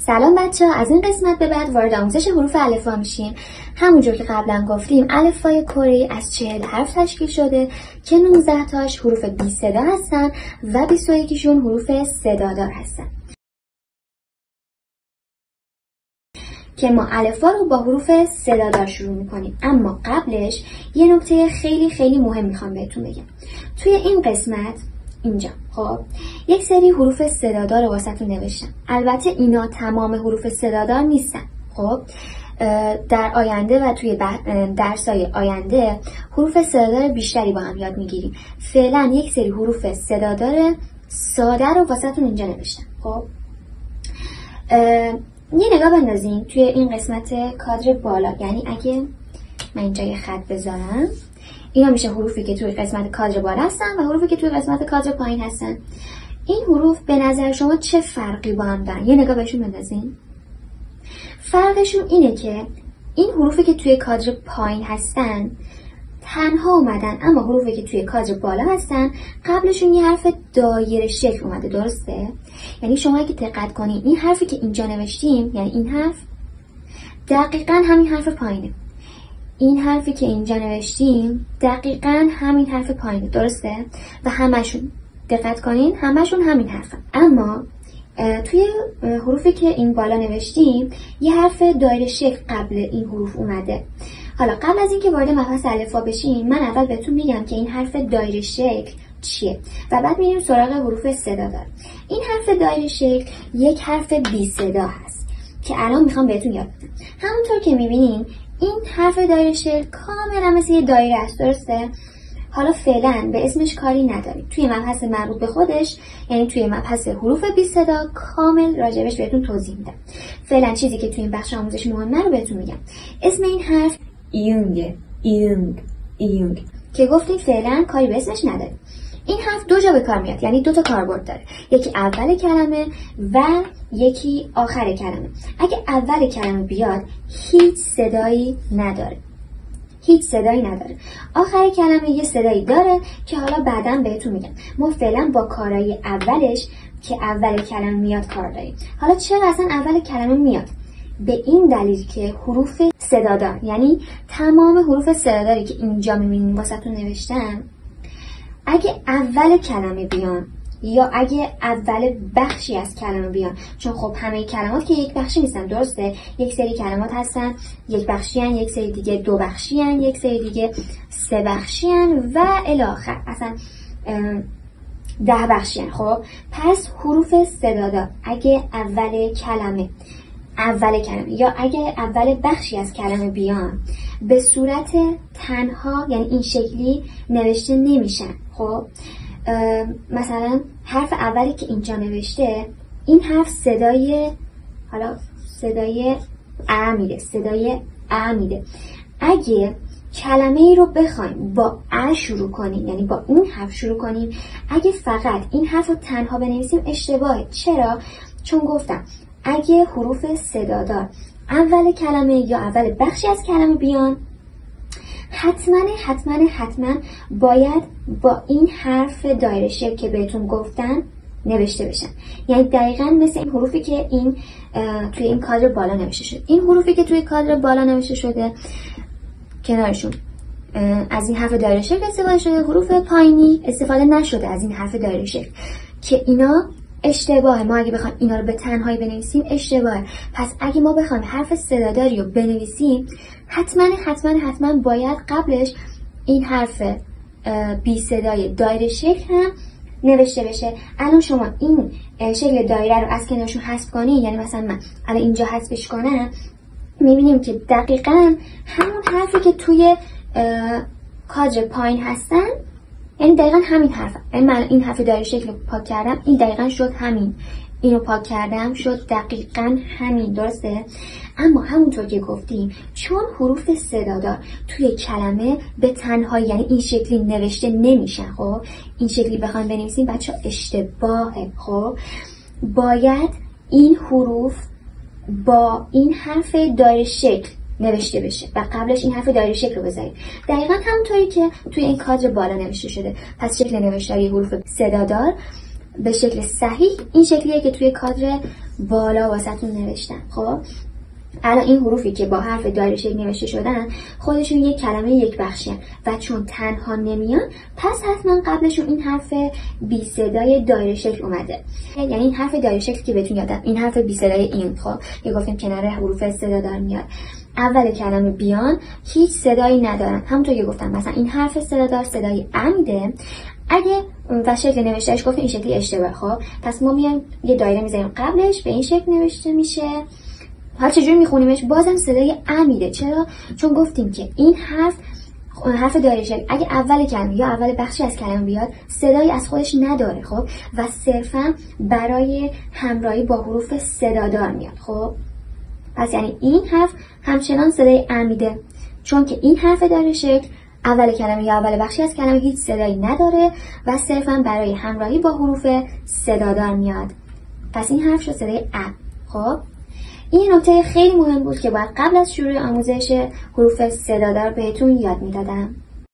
سلام بچه‌ها، از این قسمت به بعد وارد آموزش حروف الفبا میشیم. همونجور که قبلا گفتیم الفبای کره از 40 حرف تشکیل شده که 19 تاش حروف بی صدا هستن و 21 شون حروف صدادار هستن. که ما الفبا رو با حروف صدادار شروع میکنیم، اما قبلش یه نکته خیلی مهم میخوام بهتون بگم. توی این قسمت اینجا خب یک سری حروف صدادار رو واسهتون نوشتم. البته اینا تمام حروف صدادار نیستن. خب در آینده و توی درسای آینده حروف صدادار بیشتری با هم یاد میگیریم. فعلا یک سری حروف صدادار ساده رو واسهتون اینجا نوشتم. خب یه نگاه بندازین توی این قسمت کادر بالا، یعنی اگه من اینجا یه خط بذارم، اینا میشه حروفی که توی قسمت کادر بالا هستن و حروفی که توی قسمت کادر پایین هستن. این حروف به نظر شما چه فرقی با هم دارن؟ یه نگاه بهشون بندازین. فرقشون اینه که این حروفی که توی کادر پایین هستن تنها اومدن، اما حروفی که توی کادر بالا هستن قبلشون یه حرف دایره شکل اومده. درسته؟ یعنی شما اگه دقت کنین این حرفی که اینجا نوشتیم، یعنی این حرف دقیقاً همین حرف پایینه. این حرفی که اینجا نوشتیم دقیقاً همین حرف پایینه. درسته؟ و همشون دقت کنین همشون همین حرفن. اما توی حروفی که این بالا نوشتیم یه حرف دایره شکل قبل این حروف اومده. حالا قبل از اینکه وارد مبحث الفبا بشیم، من اول بهتون میگم که این حرف دایره شکل چیه و بعد میریم سراغ حروف صدادار. این حرف دایره شکل یک حرف بی صدا هست که الان میخوام بهتون یاد بدم. همونطور که میبینین این حرف دایره شکل کاملا مثل یه دایره است. درسته؟ حالا فعلا به اسمش کاری نداریم. توی مبحث مربوط به خودش، یعنی توی مبحث حروف بی صدا، کامل راجبش بهتون توضیح میدم. فعلا چیزی که توی این بخش آموزش مهمه رو بهتون میگم. اسم این حرف ایونگ که گفتیم فعلا کاری به اسمش نداریم. این حرف دو جا به کار میاد، یعنی دو تا کاربرد داره. یکی اول کلمه و یکی آخر کلمه. اگه اول کلمه بیاد هیچ صدایی نداره. آخر کلمه یه صدایی داره که حالا بعداً بهتون میگم. ما فعلا با کارهای اولش که اول کلمه میاد کار داریم. حالا چرا اصلا اول کلمه میاد؟ به این دلیل که حروف صدادار، یعنی تمام حروف صداداری که اینجا میبینیم واسهتون نوشتم، اگه اول کلمه بیان یا اگه اول بخشی از کلمه بیان، چون خب همه کلمات که یک بخشی نیستن. درسته؟ یک سری کلمات هستن یک بخشی هن، یک سری دیگه دو بخشی هن، یک سری دیگه سه بخشی هن و الی آخر اصلا 10 بخشی هن. خب پس حروف صدادار اگه اول کلمه یا اگه اول بخشی از کلمه بیان به صورت تنها، یعنی این شکلی نوشته نمیشن. خب مثلا حرف اولی که اینجا نوشته، این حرف صدای ا میده. اگه کلمه ای رو بخوایم با ا شروع کنیم، یعنی با این حرف شروع کنیم، اگه فقط این حرف رو تنها بنویسیم اشتباهه. چرا؟ چون گفتم اگه حروف صدادار اول کلمه یا اول بخشی از کلمه بیان حتما باید با این حرف دایره شکل که بهتون گفتن نوشته بشن. یعنی دقیقاً مثل این حروفی که این توی این کادر بالا نوشته شده. این حروفی که توی کادر بالا نوشته شده کنارشون از این حرف دایره شکل استفاده شده، حروف پایینی استفاده نشده از این حرف دایره شکل که اینا اشتباهه. ما اگه بخوایم اینا رو به تنهایی بنویسیم اشتباهه. پس اگه ما بخوایم حرف صداداری رو بنویسیم حتما باید قبلش این حرف بی صدای دایره شکل هم نوشته بشه. الان شما این شکل دایره رو از کنارشون حذف کنین، یعنی مثلا من الان اینجا حذفش کنم، میبینیم که دقیقاً همون حرفی که توی کادر پایین هستن، یعنی دقیقاً همین حرف. یعنی من این حرف دایره شکل رو پاک کردم، این دقیقاً شد همین. اینو پاک کردم شد دقیقاً همین. درسته؟ اما همونطور که گفتیم چون حروف صدادار توی کلمه به تنهایی، یعنی این شکلی نوشته نمیشن، خب این شکلی بخوایم بنویسیم بچه اشتباهه. خب باید این حروف با این حرف دایره شکل نوشته بشه و قبلش این حرف دایره شکل رو بذارید. دقیقاً همونطوری که توی این کادر بالا نوشته شده. پس شکل نوشتاری حروف صدادار به شکل صحیح این شکلیه که توی کادر بالا واسهتون نوشتم. خب الان این حروفی که با حرف دایره شکل نوشته شدن خودشون یک کلمه یک بخشی هن و چون تنها نمیان پس حتما قبلشون این حرف بی صدای دایره شکل اومده. یعنی این حرف دایره شکل که بهتون یادم این حرف بی صدای این، خب که گفتیم کنار حروف صدادار میاد، اول کلمه بیان هیچ صدایی ندارن. همونطور که گفتم مثلا این حرف صدادار صدای ا میده، اگه و شکل نوشتهش گفتیم این شکلی اشتباه. خب پس ما میایم یه دایره میذاریم قبلش، به این شکل نوشته میشه. حالا چجوری میخونیمش؟ بازم صدای ا میده. چرا؟ چون گفتیم که این حرف دایره شکل اگه اول کلمه یا اول بخشی از کلمه بیاد صدایی از خودش نداره، خب و صرفا برای همراهی با حروف صدادار میاد. خب پس یعنی این حرف همچنان صدای ا میده، چون که این حرف دایره شکل اول کلمه یا اول بخشی از کلمه هیچ صدایی نداره و صرفا برای همراهی با حروف صدادار میاد. پس این حرف شد صدای ا. خب این نکته خیلی مهم بود که باید قبل از شروع آموزش حروف صدادار بهتون یاد میدادم.